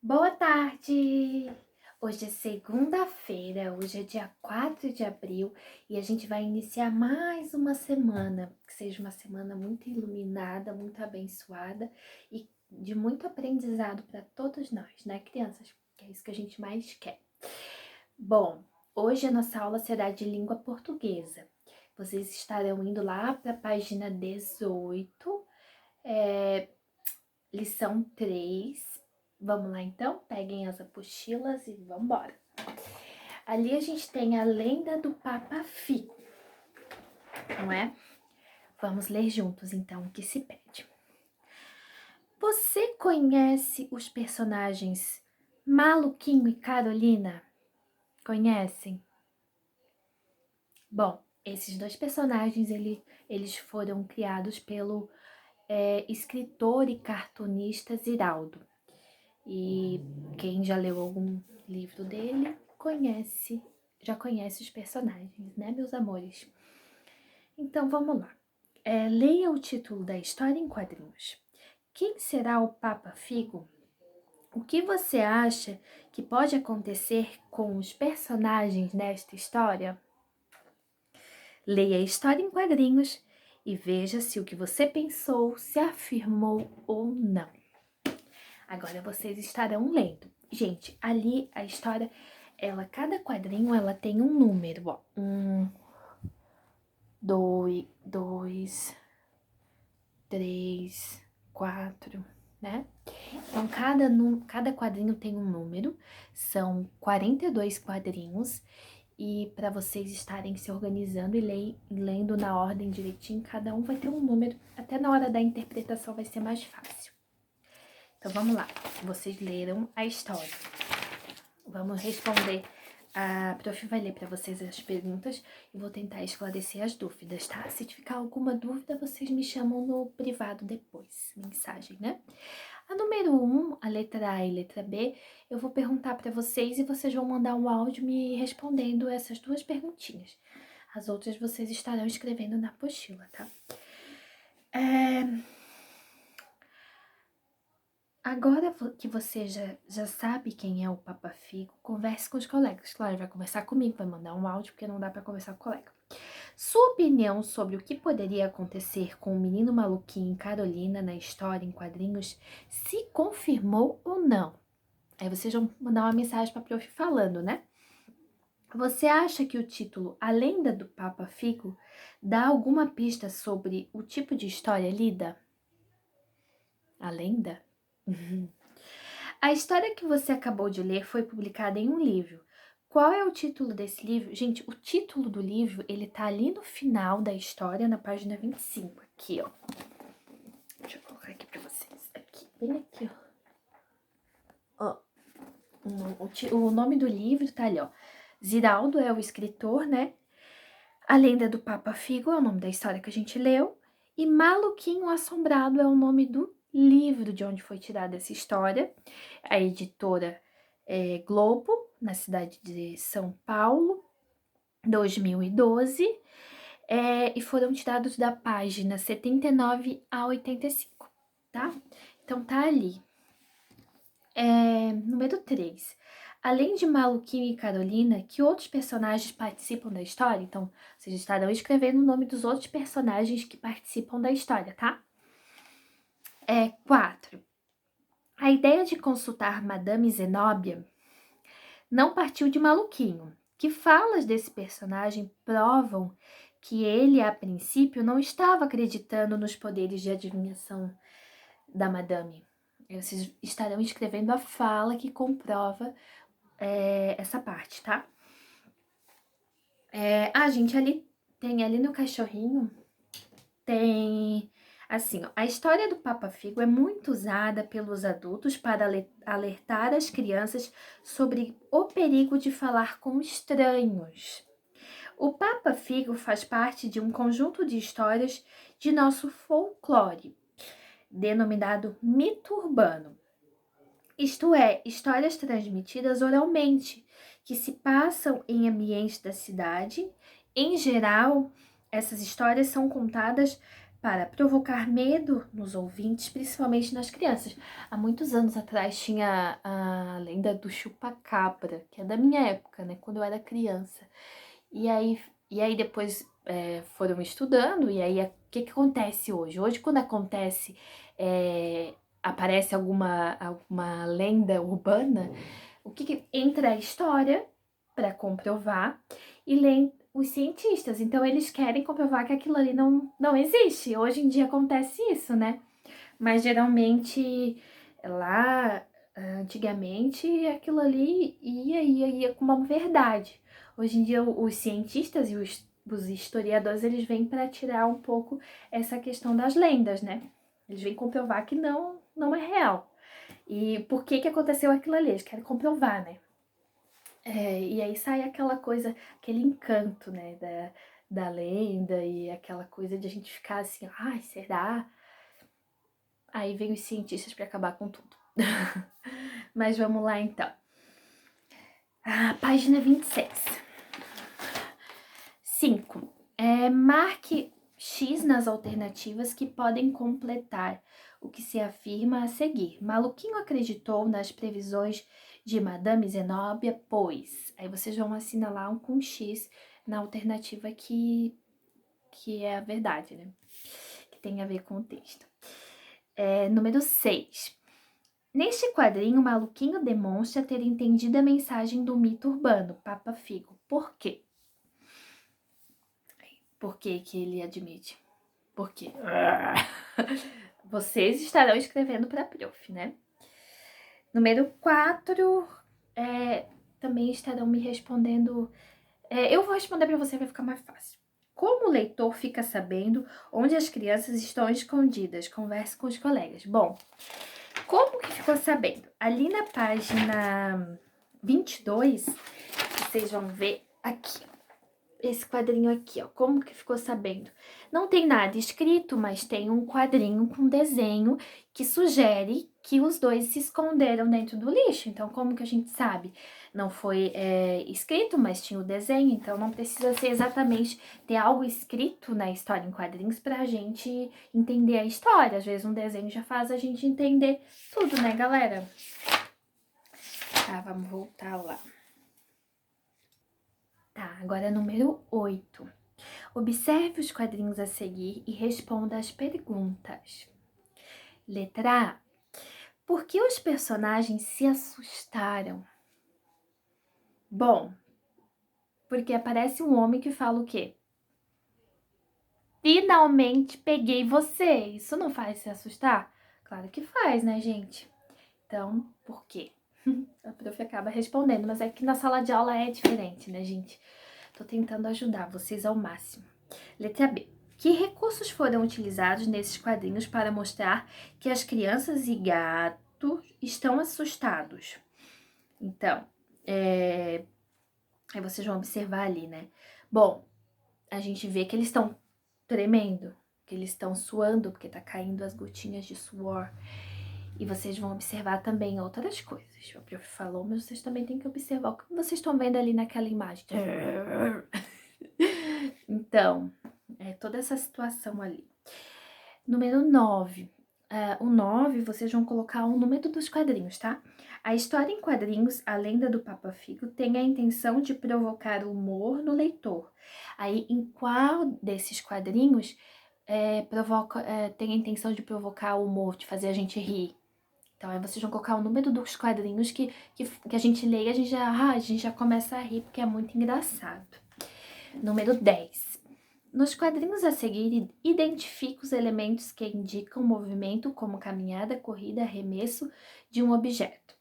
Boa tarde! Hoje é segunda-feira, hoje é dia 4 de abril e a gente vai iniciar mais uma semana, que seja uma semana muito iluminada, muito abençoada e de muito aprendizado para todos nós, né, crianças? Que é isso que a gente mais quer. Bom, hoje a nossa aula será de língua portuguesa. Vocês estarão indo lá para a página 18, lição 3. Vamos lá então? Peguem as apostilas e vamos embora. Ali a gente tem a lenda do Papa Figo, não é? Vamos ler juntos então o que se pede. Você conhece os personagens Maluquinho e Carolina? Conhecem? Bom, esses dois personagens eles foram criados pelo escritor e cartunista Ziraldo. E quem já leu algum livro dele já conhece os personagens, né, meus amores? Então vamos lá. Leia o título da história em quadrinhos. Quem será o Papa Figo? O que você acha que pode acontecer com os personagens nesta história? Leia a história em quadrinhos e veja se o que você pensou se afirmou ou não. Agora vocês estarão lendo. Gente, ali a história, cada quadrinho, ela tem um número, ó. 1, 2, 3, 4, né? Então, cada quadrinho tem um número, são 42 quadrinhos, e para vocês estarem se organizando e lendo na ordem direitinho, cada um vai ter um número, até na hora da interpretação vai ser mais fácil. Então, vamos lá. Vocês leram a história. Vamos responder. A prof vai ler para vocês as perguntas e vou tentar esclarecer as dúvidas, tá? Se ficar alguma dúvida, vocês me chamam no privado depois, mensagem, né? A número 1, a letra A e letra B, eu vou perguntar para vocês e vocês vão mandar um áudio me respondendo essas duas perguntinhas. As outras vocês estarão escrevendo na apostila, tá? Agora que você já sabe quem é o Papa Figo, converse com os colegas. Claro, vai conversar comigo, vai mandar um áudio, porque não dá para conversar com o colega. Sua opinião sobre o que poderia acontecer com o menino maluquinho e Carolina na história em quadrinhos se confirmou ou não? Aí vocês vão mandar uma mensagem para a prof falando, né? Você acha que o título A Lenda do Papa Figo dá alguma pista sobre o tipo de história lida? A lenda? A história que você acabou de ler foi publicada em um livro. Qual é o título desse livro? Gente, o título do livro, ele tá ali no final da história, na página 25, aqui, ó. Deixa eu colocar aqui pra vocês. Aqui, bem aqui, ó. O nome do livro tá ali, ó. Ziraldo é o escritor, né? A Lenda do Papa Figo é o nome da história que a gente leu. E Maluquinho Assombrado é o nome do livro de onde foi tirada essa história. A editora Globo, na cidade de São Paulo, 2012. E foram tirados da página 79 a 85, tá? Então tá ali. Número 3. Além de Maluquinho e Carolina, que outros personagens participam da história? Então, vocês estarão escrevendo o nome dos outros personagens que participam da história, tá? 4. A ideia de consultar Madame Zenobia não partiu de Maluquinho. Que falas desse personagem provam que ele, a princípio, não estava acreditando nos poderes de adivinhação da Madame. Vocês estarão escrevendo a fala que comprova essa parte, tá? Gente, ali no cachorrinho, tem, assim, ó, a história do Papa Figo é muito usada pelos adultos para alertar as crianças sobre o perigo de falar com estranhos. O Papa Figo faz parte de um conjunto de histórias de nosso folclore, denominado mito urbano. Isto é, histórias transmitidas oralmente, que se passam em ambientes da cidade. Em geral, essas histórias são contadas para provocar medo nos ouvintes, principalmente nas crianças. Há muitos anos atrás tinha a lenda do chupa-cabra, que é da minha época, né, quando eu era criança. E aí depois foram estudando, e aí o que acontece hoje? Hoje, quando acontece, aparece alguma lenda urbana, o que entra a história para comprovar e lê os cientistas. Então, eles querem comprovar que aquilo ali não existe. Hoje em dia acontece isso, né? Mas geralmente, lá, antigamente, aquilo ali ia com uma verdade. Hoje em dia, os cientistas e os historiadores, eles vêm para tirar um pouco essa questão das lendas, né? Eles vêm comprovar que não é real. E por que aconteceu aquilo ali? Eles querem comprovar, né? E aí sai aquela coisa, aquele encanto, né, da lenda e aquela coisa de a gente ficar assim, ai, será? Aí vem os cientistas para acabar com tudo. Mas vamos lá então. Página 26. 5. Marque X nas alternativas que podem completar o que se afirma a seguir. Maluquinho acreditou nas previsões de Madame Zenobia, pois... Aí vocês vão assinalar um com X na alternativa que é a verdade, né? Que tem a ver com o texto. Número 6. Neste quadrinho, Maluquinho demonstra ter entendido a mensagem do mito urbano, Papa Figo. Por quê? Por que ele admite? Por quê? Vocês estarão escrevendo para a prof, né? Número 4, também estarão me respondendo... eu vou responder para você, vai ficar mais fácil. Como o leitor fica sabendo onde as crianças estão escondidas? Converse com os colegas. Bom, como que ficou sabendo? Ali na página 22, vocês vão ver aqui, esse quadrinho aqui, ó, como que ficou sabendo? Não tem nada escrito, mas tem um quadrinho com desenho que sugere que os dois se esconderam dentro do lixo. Então, como que a gente sabe? Não foi escrito, mas tinha o desenho, então não precisa ser exatamente ter algo escrito na história em quadrinhos pra gente entender a história. Às vezes um desenho já faz a gente entender tudo, né, galera? Tá, vamos voltar lá. Tá, agora número 8. Observe os quadrinhos a seguir e responda as perguntas. Letra A. Por que os personagens se assustaram? Bom, porque aparece um homem que fala o quê? Finalmente peguei você. Isso não faz se assustar? Claro que faz, né, gente? Então, por quê? A prof acaba respondendo, mas é que na sala de aula é diferente, né, gente? Tô tentando ajudar vocês ao máximo. Letra B. Que recursos foram utilizados nesses quadrinhos para mostrar que as crianças e gatos estão assustados? Então, aí vocês vão observar ali, né? Bom, a gente vê que eles estão tremendo, que eles estão suando, porque tá caindo as gotinhas de suor. E vocês vão observar também outras coisas. O prof falou, mas vocês também têm que observar o que vocês estão vendo ali naquela imagem. Então, toda essa situação ali. Número 9. O 9, vocês vão colocar o número dos quadrinhos, tá? A história em quadrinhos, A Lenda do Papa Figo, tem a intenção de provocar humor no leitor. Aí, em qual desses quadrinhos tem a intenção de provocar humor, de fazer a gente rir? Então, aí vocês vão colocar o número dos quadrinhos que a gente lê e a gente já começa a rir, porque é muito engraçado. Número 10. Nos quadrinhos a seguir, identifique os elementos que indicam o movimento, como caminhada, corrida, arremesso de um objeto.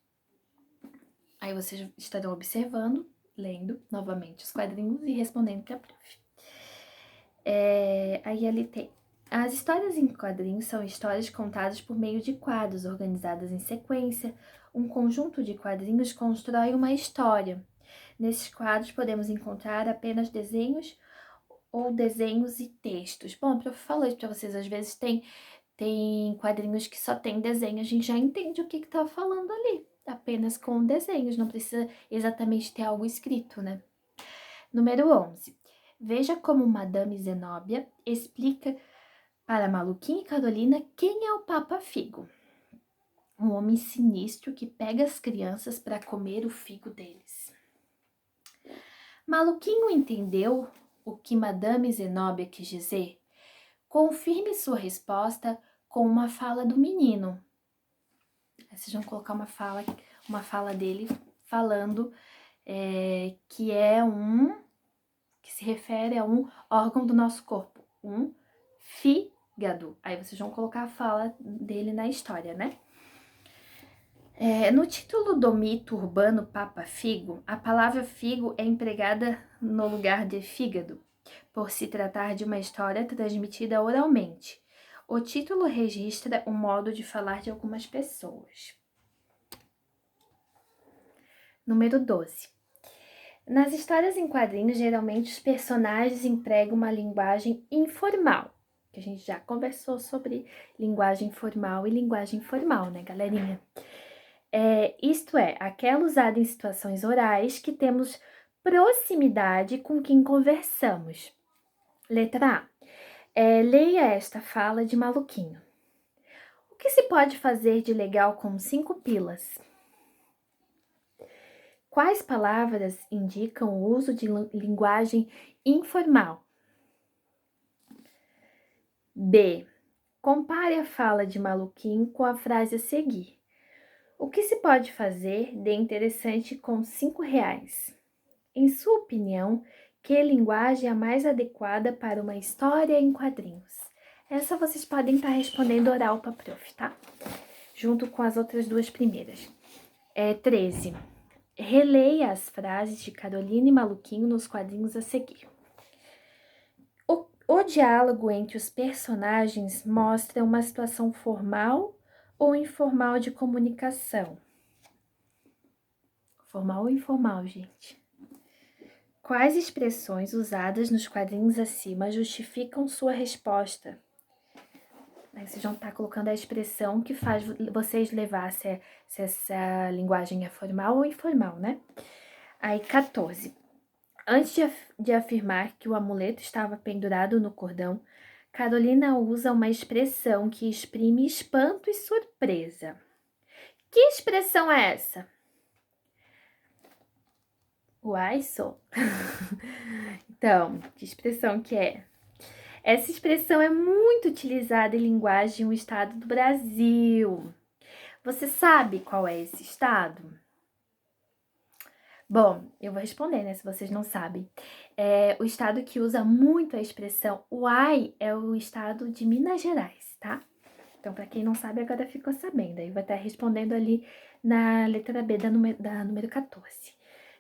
Aí vocês estarão observando, lendo novamente os quadrinhos e respondendo para a prof. Aí ali tem... As histórias em quadrinhos são histórias contadas por meio de quadros organizadas em sequência. Um conjunto de quadrinhos constrói uma história. Nesses quadros podemos encontrar apenas desenhos ou desenhos e textos. Bom, eu falei isso pra vocês, às vezes tem quadrinhos que só tem desenho, a gente já entende o que tá falando ali, apenas com desenhos, não precisa exatamente ter algo escrito, né? Número 11. Veja como Madame Zenobia explica Para Maluquinho e Carolina, quem é o Papa Figo? Um homem sinistro que pega as crianças para comer o figo deles. Maluquinho entendeu o que Madame Zenobia quis dizer? Confirme sua resposta com uma fala do menino. Vocês vão colocar uma fala dele falando que se refere a um órgão do nosso corpo, um fígado. Aí vocês vão colocar a fala dele na história, né? No título do mito urbano Papa Figo, a palavra figo é empregada no lugar de fígado, por se tratar de uma história transmitida oralmente. O título registra o modo de falar de algumas pessoas. Número 12. Nas histórias em quadrinhos, geralmente os personagens empregam uma linguagem informal, que a gente já conversou sobre linguagem formal e linguagem informal, né, galerinha? Isto é, aquela usada em situações orais que temos proximidade com quem conversamos. Letra A. Leia esta fala de Maluquinho. O que se pode fazer de legal com 5 pilas? Quais palavras indicam o uso de linguagem informal? B. Compare a fala de Maluquinho com a frase a seguir. O que se pode fazer de interessante com 5 reais? Em sua opinião, que linguagem é a mais adequada para uma história em quadrinhos? Essa vocês podem estar respondendo oral para prof, tá? Junto com as outras duas primeiras. 13. Releia as frases de Carolina e Maluquinho nos quadrinhos a seguir. O diálogo entre os personagens mostra uma situação formal ou informal de comunicação? Formal ou informal, gente? Quais expressões usadas nos quadrinhos acima justificam sua resposta? Aí vocês vão estar colocando a expressão que faz vocês levar se essa linguagem é formal ou informal, né? Aí, 14. Antes de afirmar que o amuleto estava pendurado no cordão, Carolina usa uma expressão que exprime espanto e surpresa. Que expressão é essa? Uai, sou. Então, que expressão que é? Essa expressão é muito utilizada em linguagem no estado do Brasil. Você sabe qual é esse estado? Bom, eu vou responder, né, se vocês não sabem. O estado que usa muito a expressão uai é o estado de Minas Gerais, tá? Então, para quem não sabe, agora ficou sabendo. Aí vai estar respondendo ali na letra B da número 14.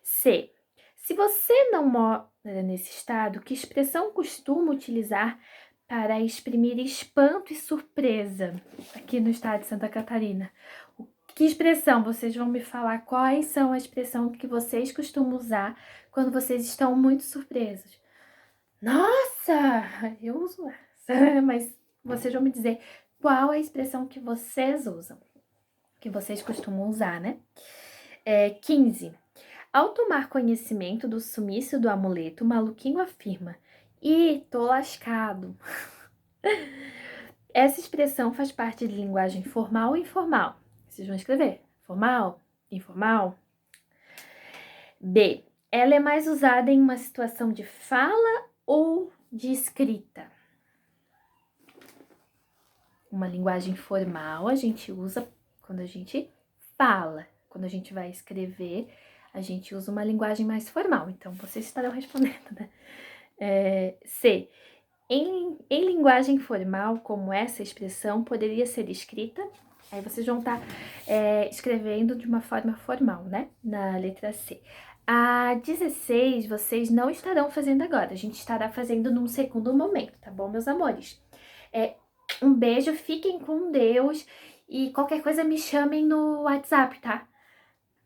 C. Se você não mora nesse estado, que expressão costuma utilizar para exprimir espanto e surpresa aqui no estado de Santa Catarina? Que expressão? Vocês vão me falar quais são a expressão que vocês costumam usar quando vocês estão muito surpresos. Nossa, eu uso essa, mas vocês vão me dizer qual é a expressão que vocês usam, que vocês costumam usar, né? 15. Ao tomar conhecimento do sumiço do amuleto, o Maluquinho afirma: Ih, tô lascado. Essa expressão faz parte de linguagem formal ou informal? Vocês vão escrever formal, informal. B. Ela é mais usada em uma situação de fala ou de escrita? Uma linguagem formal a gente usa quando a gente fala. Quando a gente vai escrever, a gente usa uma linguagem mais formal. Então, vocês estarão respondendo, né? C. Em linguagem formal, como essa expressão poderia ser escrita, aí vocês vão estar escrevendo de uma forma formal, né? Na letra C. A 16, vocês não estarão fazendo agora, a gente estará fazendo num segundo momento, tá bom, meus amores? Um beijo, fiquem com Deus e qualquer coisa me chamem no WhatsApp, tá?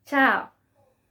Tchau!